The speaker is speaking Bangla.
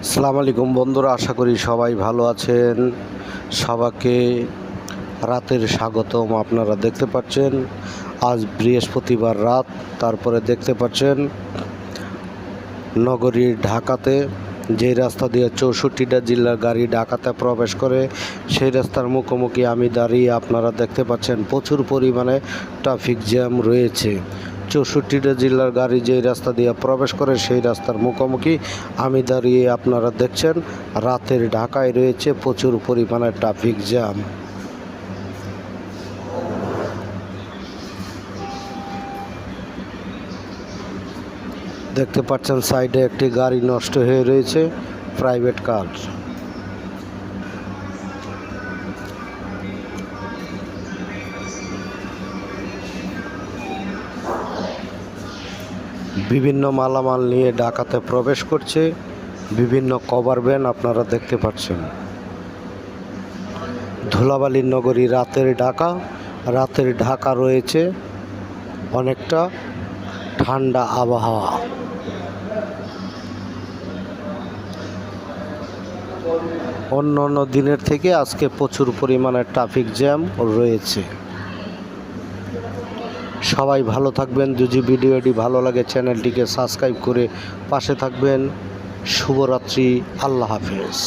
আসসালামু আলাইকুম বন্ধুরা, আশা করি সবাই ভালো আছেন। সবাইকে রাতের স্বাগতম। আপনারা দেখতে পাচ্ছেন আজ বৃহস্পতিবার রাত, তারপরে দেখতে পাচ্ছেন নগরীর ঢাকাতে যে রাস্তা দিয়ে 64টা জেলার গাড়ি ঢাকাতে প্রবেশ করে সেই রাস্তার মুখোমুখি আমি দাঁড়িয়ে। আপনারা দেখতে পাচ্ছেন প্রচুর পরিমাণে ট্রাফিক জ্যাম রয়েছে। 64টা জেলার গাড়ি যেই রাস্তা দিয়ে প্রবেশ করে সেই রাস্তার মুখোমুখি আমি দাঁড়িয়ে। আপনারা দেখছেন রাতের ঢাকায় রয়েছে প্রচুর পরিমাণে ট্রাফিক জ্যাম। দেখতে পাচ্ছেন সাইডে একটি গাড়ি নষ্ট হয়ে রয়েছে, প্রাইভেট কার। বিভিন্ন মালামাল নিয়ে ঢাকাতে প্রবেশ করছে, বিভিন্ন কভার ভ্যান আপনারা দেখতে পাচ্ছেন। ধুলাবালির নগরী রাতের ঢাকা রয়েছে অনেকটা ঠান্ডা আবহাওয়া। অন্য দিনের থেকে আজকে প্রচুর পরিমাণে ট্রাফিক জ্যাম রয়েছে। সবাই ভালো থাকবেন। যদি ভিডিওটি ভালো লাগে চ্যানেলটিকে সাবস্ক্রাইব করে পাশে থাকবেন। শুভরাত্রি, আল্লাহ হাফেজ।